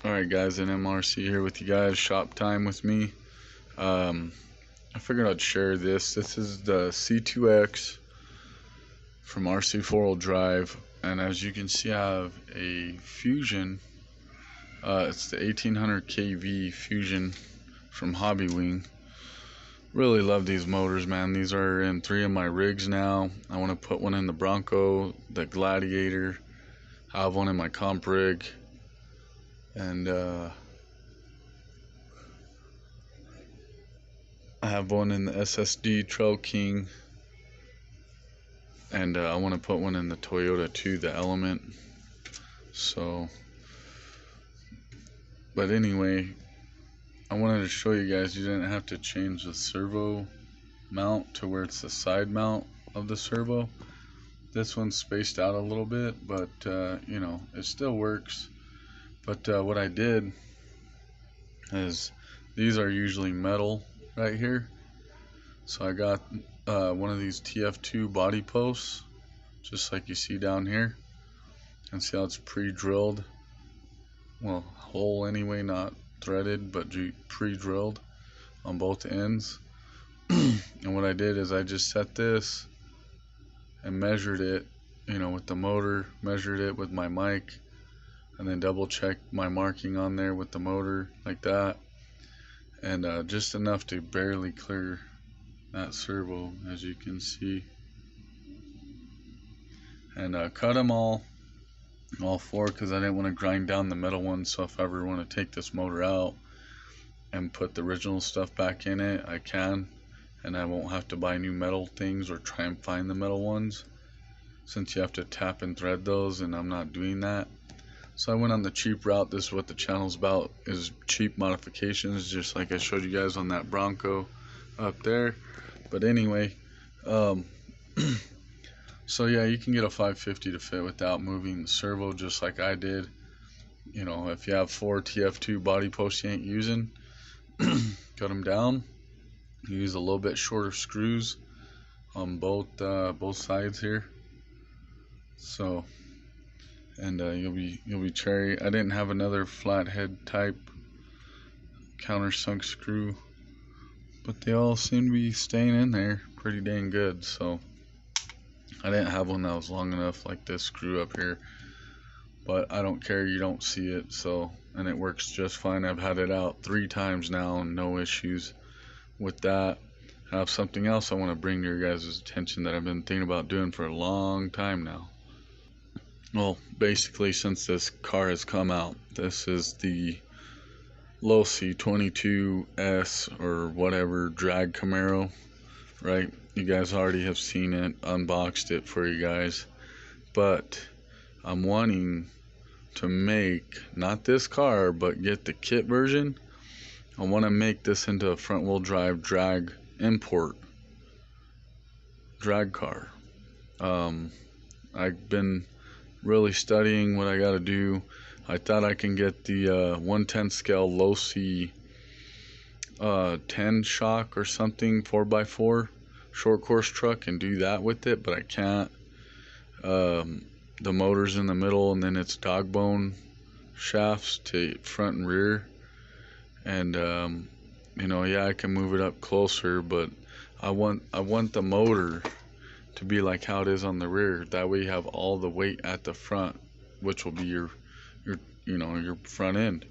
Alright guys, and MRC here with you guys, shop time with me. I figured I'd share this. This is the C2X from RC 4-wheel drive, and as you can see I have a Fusion. It's the 1800 kV Fusion from Hobbywing. Really love these motors, man. These are in 3 of my rigs now. I want to put one in the Bronco, the Gladiator. I have one in my comp rig, and I have one in the SSD Trail King, and I want to put one in the Toyota too, the Element. So, but anyway, I wanted to show you guys you didn't have to change the servo mount to where it's the side mount of the servo. This one's spaced out a little bit, but you know, it still works. But what I did is, these are usually metal right here, so I got one of these TF2 body posts, just like you see down here, and see how it's pre-drilled, well, hole anyway, not threaded, but pre-drilled on both ends. And what I did is I just set this and measured it, you know, with the motor, measured it with my mic, and then double checked my marking on there with the motor, like that, and just enough to barely clear that servo, as you can see. And cut them all four, because I didn't want to grind down the metal ones, so if I ever want to take this motor out and put the original stuff back in it, I can, and I won't have to buy new metal things or try and find the metal ones, since you have to tap and thread those, and I'm not doing that. So I went on the cheap route. This is what the channel's about, is cheap modifications, just like I showed you guys on that Bronco up there. But anyway, so yeah, you can get a 550 to fit without moving the servo, just like I did. You know, if you have 4 TF2 body posts you ain't using, cut them down. You use a little bit shorter screws on both sides here. So, and you'll be cherry. I didn't have another flathead type countersunk screw, but they all seem to be staying in there pretty dang good. So I didn't have one that was long enough like this screw up here, but I don't care, you don't see it. So, and it works just fine. I've had it out 3 times now and no issues with that. I have something else I want to bring to your guys' attention that I've been thinking about doing for a long time now. Well, basically, since this car has come out, this is the Losi 22S or whatever drag Camaro, right? You guys already have seen it, unboxed it for you guys, but I'm wanting to make, not this car, but get the kit version. I want to make this into a front wheel drive drag import drag car. I've been really studying what I got to do. I thought I can get the 1/10 scale Losi 10 shock or something, 4x4 short course truck, and do that with it, but I can't. The motor's in the middle, and then it's dog bone shafts to front and rear, and you know, yeah, I can move it up closer, but I want the motor to be like how it is on the rear. That way you have all the weight at the front, which will be your you know, your front end.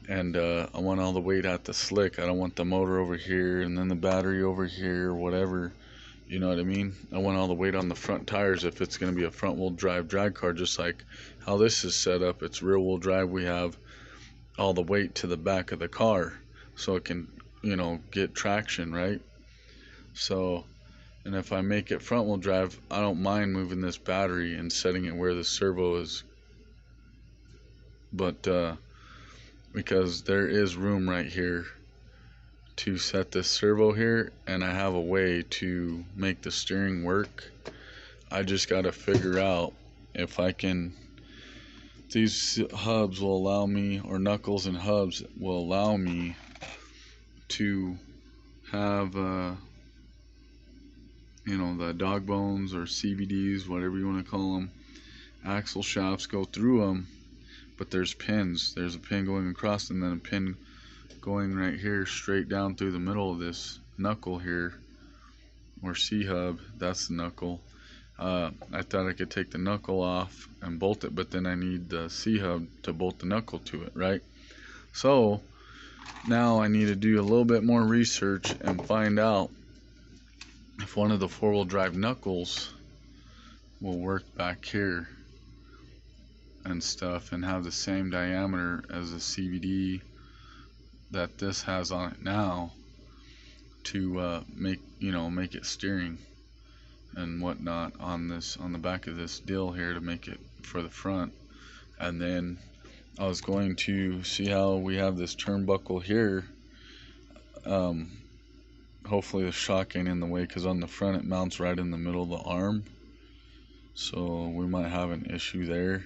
And I want all the weight at the slick. I don't want the motor over here and then the battery over here or whatever. You know what I mean? I want all the weight on the front tires if it's going to be a front wheel drive drag car, just like how this is set up. It's rear wheel drive. We have all the weight to the back of the car so it can, you know, get traction, right? So, and if I make it front wheel drive, I don't mind moving this battery and setting it where the servo is, but because there is room right here to set this servo here, and I have a way to make the steering work. I just got to figure out if I can, these hubs will allow me, or knuckles and hubs will allow me to have you know, the dog bones or CVDs, whatever you want to call them, axle shafts go through them, but there's pins. There's a pin going across and then a pin going right here straight down through the middle of this knuckle here, or C-hub. That's the knuckle. I thought I could take the knuckle off and bolt it, but then I need the C-hub to bolt the knuckle to it, right? So now I need to do a little bit more research and find out if one of the four-wheel drive knuckles will work back here and stuff and have the same diameter as the CVD that this has on it now to make it steering and whatnot on the back of this deal here to make it for the front. And then I was going to see how we have this turnbuckle here. Hopefully the shock ain't in the way, because on the front it mounts right in the middle of the arm, so we might have an issue there.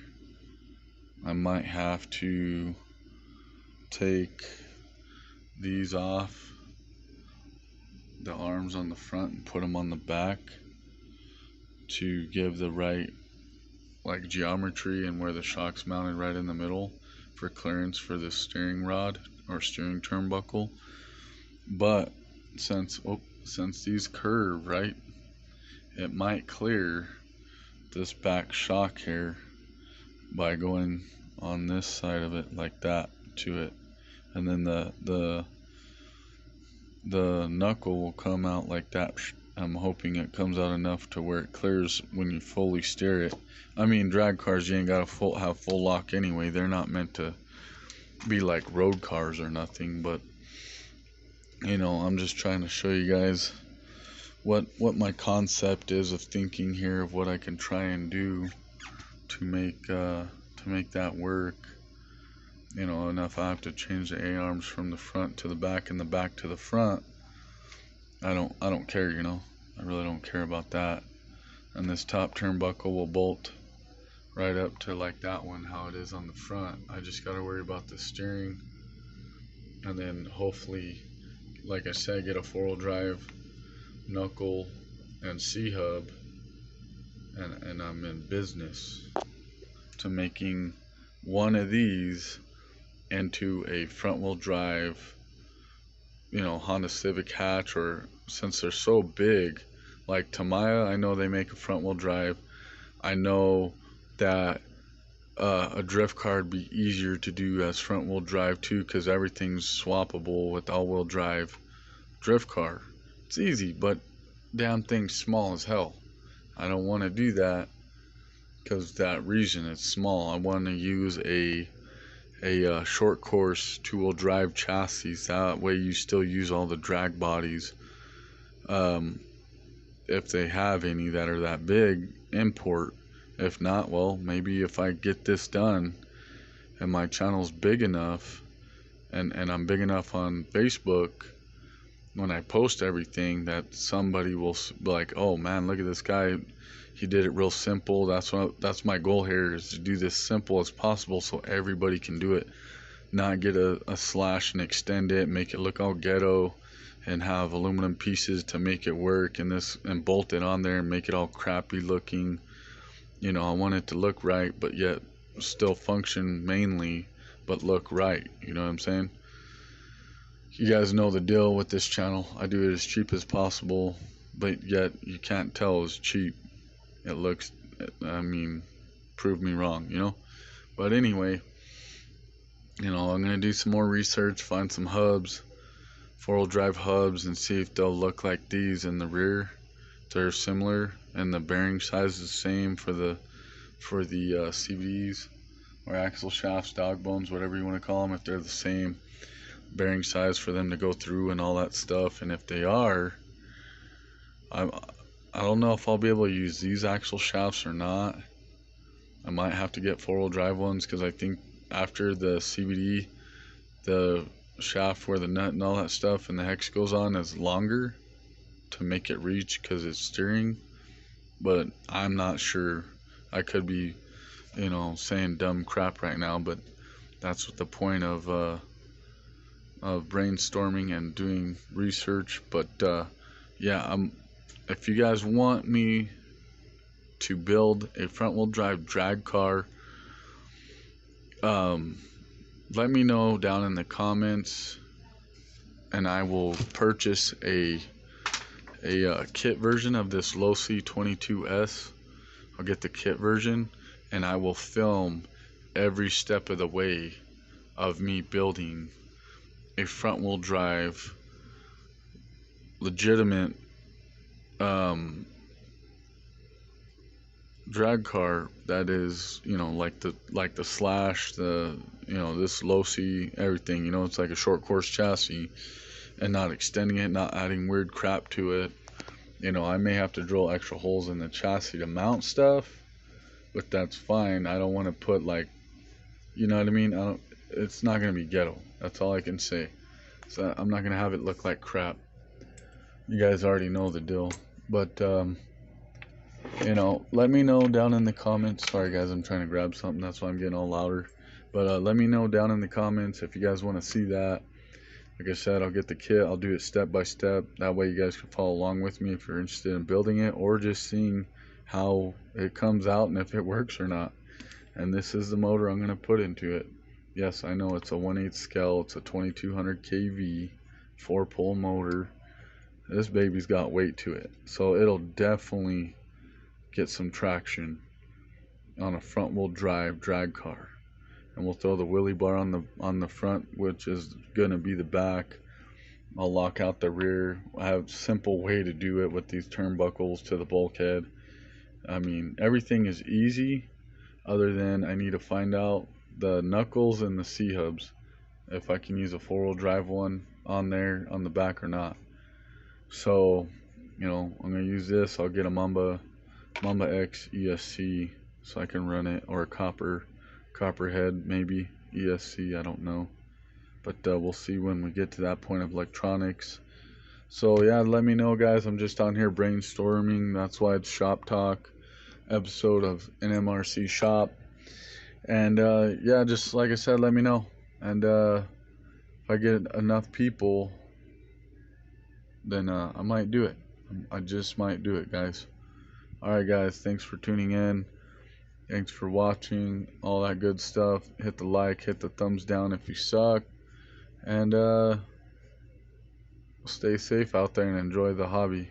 I might have to take these off, the arms on the front, and put them on the back to give the right geometry and where the shock's mounted right in the middle for clearance for this steering rod or steering turnbuckle. But since these curve right, it might clear this back shock here by going on this side of it like that to it, and then the knuckle will come out like that. I'm hoping it comes out enough to where it clears when you fully steer it. I mean, drag cars, you ain't gotta have full lock anyway. They're not meant to be like road cars or nothing, but I'm just trying to show you guys what my concept is of thinking here of what I can try and do to make that work. And if I have to change the A-arms from the front to the back and the back to the front, I don't care, I really don't care about that. And this top turnbuckle will bolt right up to like that one, how it is on the front. I just gotta worry about the steering, and then hopefully, like I said, get a four-wheel drive knuckle and C-hub, and I'm in business to making one of these into a front-wheel drive, Honda Civic hatch, or since they're so big, like Tamiya, I know they make a front-wheel drive. I know that a drift car would be easier to do as front-wheel drive too, because everything's swappable with all-wheel drive drift car. It's easy, but damn thing's small as hell. I don't want to do that because that reason, it's small. I want to use a short course two-wheel drive chassis. That way you still use all the drag bodies, if they have any that are that big, import. If not, well, maybe if I get this done and my channel's big enough, and I'm big enough on Facebook, when I post everything, that somebody will be like, oh man, look at this guy, he did it real simple. That's my goal here, is to do this simple as possible so everybody can do it, not get a slash and extend it, make it look all ghetto, and have aluminum pieces to make it work, and bolt it on there and make it all crappy looking. I want it to look right, but yet still function mainly, but look right. You know what I'm saying? You guys know the deal with this channel. I do it as cheap as possible, but yet you can't tell it's cheap. It looks, prove me wrong, But anyway, I'm gonna do some more research, find some hubs, four-wheel drive hubs, and see if they'll look like these in the rear. They're similar, and the bearing size is the same for the CVDs or axle shafts, dog bones, whatever you want to call them. If they're the same bearing size for them to go through and all that stuff, and if they are, I don't know if I'll be able to use these axle shafts or not. I might have to get four-wheel drive ones, because I think after the CVD, the shaft where the nut and all that stuff and the hex goes on is longer to make it reach because it's steering, but I'm not sure. I could be saying dumb crap right now, but that's what the point of brainstorming and doing research. But yeah, if you guys want me to build a front-wheel drive drag car let me know down in the comments, and I will purchase a kit version of this Losi 22S. I'll get the kit version, and I will film every step of the way of me building a front wheel drive legitimate drag car that is, like the Slash, this Losi, everything. It's like a short course chassis, and not extending it, not adding weird crap to it. I may have to drill extra holes in the chassis to mount stuff, but that's fine. I don't want to put, like, you know what I mean? It's not going to be ghetto. That's all I can say. So I'm not going to have it look like crap. You guys already know the deal. But, let me know down in the comments. Sorry, guys, I'm trying to grab something. That's why I'm getting all louder. But let me know down in the comments if you guys want to see that. Like I said, I'll get the kit. I'll do it step by step. That way you guys can follow along with me if you're interested in building it, or just seeing how it comes out and if it works or not. And this is the motor I'm going to put into it. Yes, I know it's a 1/8 scale. It's a 2200 kV 4-pole motor. This baby's got weight to it, so it'll definitely get some traction on a front wheel drive drag car. And we'll throw the wheelie bar on the front, which is gonna be the back. I'll lock out the rear. I have a simple way to do it with these turnbuckles to the bulkhead. I mean, everything is easy, other than I need to find out the knuckles and the C-hubs, if I can use a 4-wheel drive one on there on the back or not. So, I'm gonna use this. I'll get a Mamba X ESC so I can run it, or a Copperhead maybe ESC, I don't know, but we'll see when we get to that point of electronics. So yeah, let me know, guys. I'm just on here brainstorming. That's why it's Shop Talk episode of NMRC Shop. And yeah, just like I said, let me know. And if I get enough people, then I might do it. I just might do it, guys. Alright, guys, thanks for tuning in. Thanks for watching, all that good stuff. Hit the like, hit the thumbs down if you suck. And stay safe out there and enjoy the hobby.